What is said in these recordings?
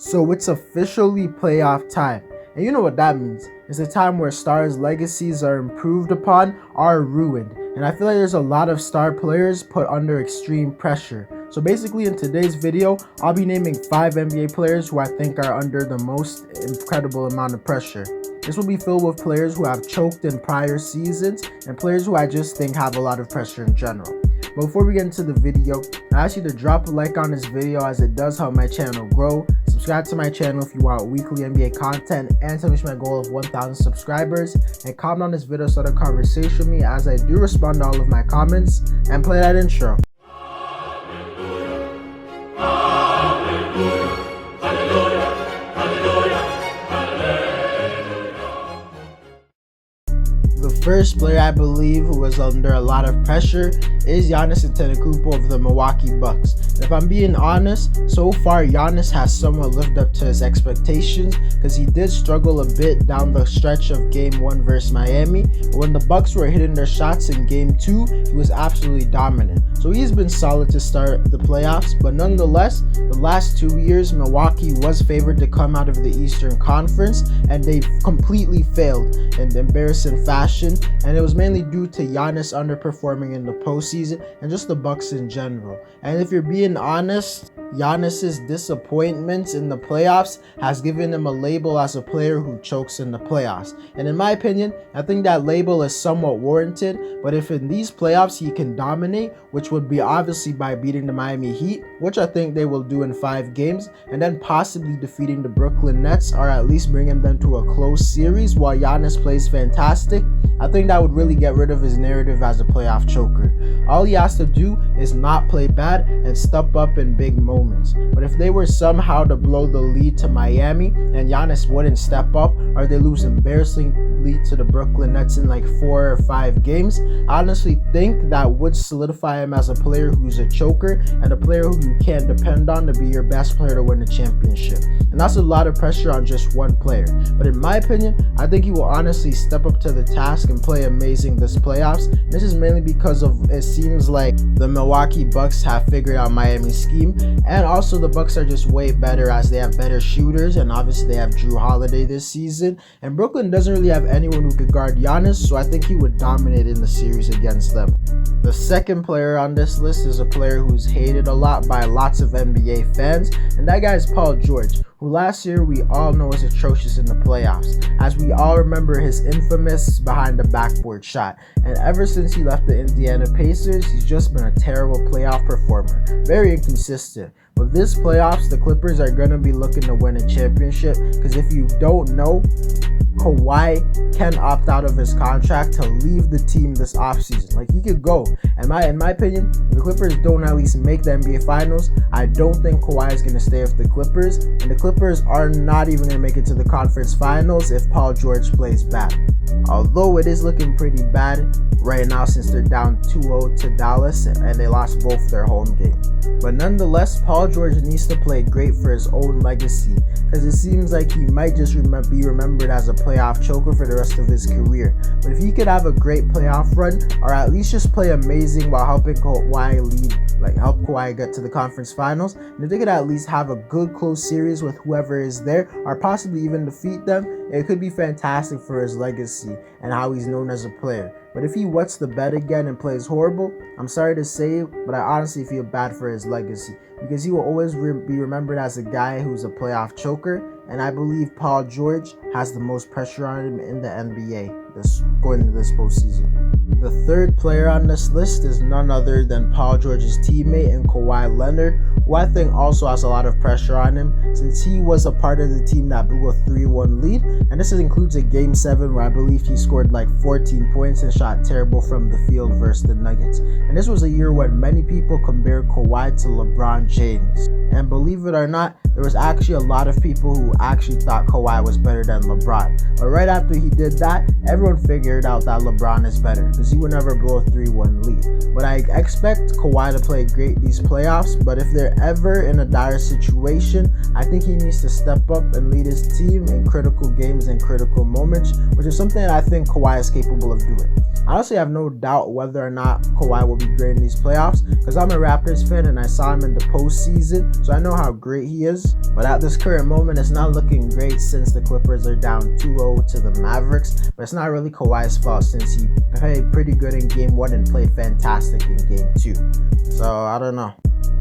So it's officially playoff time. And you know what that means. It's a time where stars' legacies are improved upon or ruined. And I feel like there's a lot of star players put under extreme pressure. So basically in today's video, I'll be naming 5 NBA players who I think are under the most incredible amount of pressure. This will be filled with players who have choked in prior seasons and players who I just think have a lot of pressure in general. But before we get into the video, I ask you to drop a like on this video as it does help my channel grow. Subscribe to my channel if you want weekly NBA content and to reach my goal of 1,000 subscribers. And comment on this video, start a conversation with me as I do respond to all of my comments, and play that intro. The first player I believe who was under a lot of pressure is Giannis Antetokounmpo of the Milwaukee Bucks. And if I'm being honest, so far Giannis has somewhat lived up to his expectations because he did struggle a bit down the stretch of Game 1 versus Miami. But when the Bucks were hitting their shots in Game 2, he was absolutely dominant. So he's been solid to start the playoffs, but nonetheless, the last 2 years Milwaukee was favored to come out of the Eastern Conference and they completely failed in embarrassing fashion. And it was mainly due to Giannis underperforming in the postseason and just the Bucks in general. And if you're being honest, Giannis's disappointments in the playoffs has given him a label as a player who chokes in the playoffs. And in my opinion, I think that label is somewhat warranted, but if in these playoffs he can dominate, which would be obviously by beating the Miami Heat, which I think they will do in 5 games, and then possibly defeating the Brooklyn Nets or at least bringing them to a close series while Giannis plays fantastic, I think that would really get rid of his narrative as a playoff choker. All he has to do is not play bad and step up in big moments. But if they were somehow to blow the lead to Miami and Giannis wouldn't step up, or they lose embarrassingly to the Brooklyn Nets in like 4 or 5 games, I honestly think that would solidify him as a player who's a choker and a player who you can't depend on to be your best player to win a championship. And that's a lot of pressure on just one player. But in my opinion, I think he will honestly step up to the task and play amazing this playoffs. This is mainly because of it seems like the Milwaukee Bucks have figured out Miami's scheme, and also the Bucks are just way better as they have better shooters, and obviously they have Drew Holiday this season, and Brooklyn doesn't really have anyone who could guard Giannis, so I think he would dominate in the series against them. The second player on this list is a player who's hated a lot by lots of NBA fans, and that guy is Paul George, who last year we all know is atrocious in the playoffs, as we all remember his infamous behind the backboard shot. And ever since he left the Indiana Pacers, he's just been a terrible playoff performer, very inconsistent. But this playoffs, the Clippers are going to be looking to win a championship, because if you don't know, Kawhi can opt out of his contract to leave the team this offseason. Like, he could go. And in my opinion, if the Clippers don't at least make the NBA Finals, I don't think Kawhi is going to stay with the Clippers. And the Clippers are not even going to make it to the conference finals if Paul George plays bad. Although it is looking pretty bad right now since they're down 2-0 to Dallas and they lost both their home games. But nonetheless, Paul George needs to play great for his own legacy, because it seems like he might just be remembered as a playoff choker for the rest of his career. But if he could have a great playoff run, or at least just play amazing while helping Kawhi help Kawhi get to the conference finals, and if they could at least have a good close series with whoever is there, or possibly even defeat them, it could be fantastic for his legacy and how he's known as a player. But if he wets the bed again and plays horrible, I'm sorry to say it, but I honestly feel bad for his legacy, because he will always be remembered as a guy who's a playoff choker, and I believe Paul George has the most pressure on him in the NBA going into this postseason. The third player on this list is none other than Paul George's teammate and Kawhi Leonard, who I think also has a lot of pressure on him since he was a part of the team that blew a 3-1 lead, and this includes a Game 7 where I believe he scored like 14 points and shot terrible from the field versus the Nuggets. And this was a year when many people compared Kawhi to LeBron James. And believe it or not, there was actually a lot of people who actually thought Kawhi was better than LeBron. But right after he did that, everyone figured out that LeBron is better, because he would never blow a 3-1 lead. But I expect Kawhi to play great these playoffs, but if there they're ever in a dire situation, I think he needs to step up and lead his team in critical games and critical moments, which is something that I think Kawhi is capable of doing. I honestly have no doubt whether or not Kawhi will be great in these playoffs, because I'm a Raptors fan and I saw him in the postseason, so I know how great he is. But at this current moment, it's not looking great since the Clippers are down 2-0 to the Mavericks. But it's not really Kawhi's fault since he played pretty good in Game 1 and played fantastic in Game 2. So I don't know.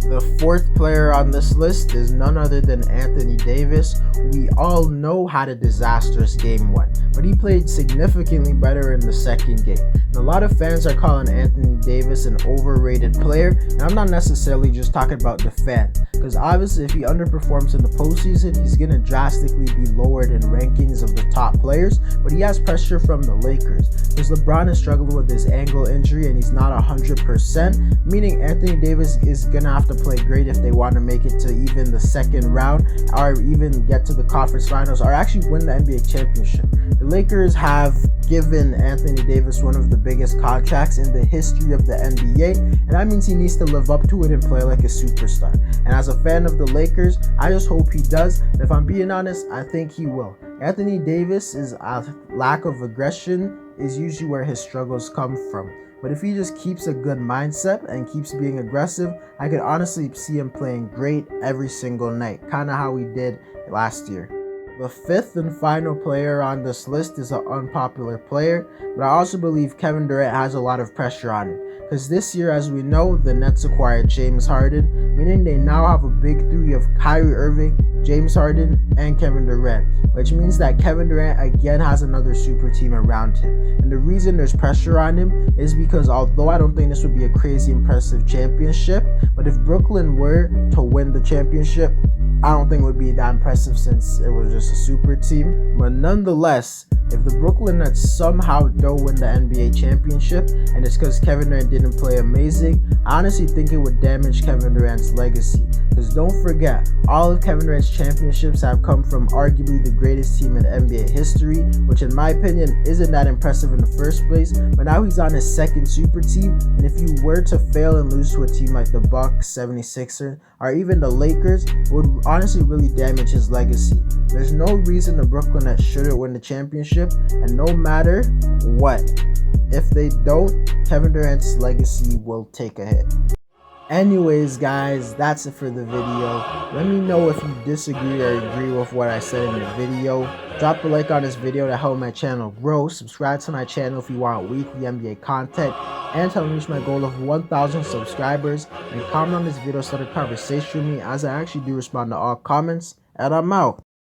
The fourth player on this list is none other than Anthony Davis. We all know had a disastrous Game 1, but he played significantly better in the second game. And a lot of fans are calling Anthony Davis an overrated player, and I'm not necessarily just talking about the fan, because obviously if he underperforms in the postseason, he's going to drastically be lowered in rankings of the top players, but he has pressure from the Lakers, because LeBron is struggling with his ankle injury and he's not 100%, meaning Anthony Davis is going to have to play great if they want to make it to even the second round or even get to the conference finals or actually win the NBA championship. The Lakers have given Anthony Davis one of the biggest contracts in the history of the NBA, and that means he needs to live up to it and play like a superstar. And as a fan of the Lakers, I just hope he does. And if I'm being honest, I think he will. Anthony Davis's lack of aggression is usually where his struggles come from. But if he just keeps a good mindset and keeps being aggressive, I could honestly see him playing great every single night, kind of how he did last year. The fifth and final player on this list is an unpopular player, but I also believe Kevin Durant has a lot of pressure on him. Because this year, as we know, the Nets acquired James Harden, meaning they now have a big three of Kyrie Irving, James Harden, and Kevin Durant, which means that Kevin Durant again has another super team around him. And the reason there's pressure on him is because although I don't think this would be a crazy impressive championship, but if Brooklyn were to win the championship, I don't think it would be that impressive since it was just a super team. But nonetheless, if the Brooklyn Nets somehow don't win the NBA championship, and it's because Kevin Durant didn't play amazing, I honestly think it would damage Kevin Durant's legacy. Because don't forget, all of Kevin Durant's championships have come from arguably the greatest team in NBA history, which in my opinion isn't that impressive in the first place, but now he's on his second super team, and if you were to fail and lose to a team like the Bucks, 76ers, or even the Lakers, it would honestly really damage his legacy. There's no reason the Brooklyn Nets shouldn't win the championship, and no matter what, if they don't, Kevin Durant's legacy will take a hit. Anyways, guys, that's it for the video. Let me know if you disagree or agree with what I said in the video. Drop a like on this video to help my channel grow. Subscribe to my channel if you want weekly NBA content and to reach my goal of 1,000 subscribers. And comment on this video, start a conversation with me, as I actually do respond to all comments. And I'm out.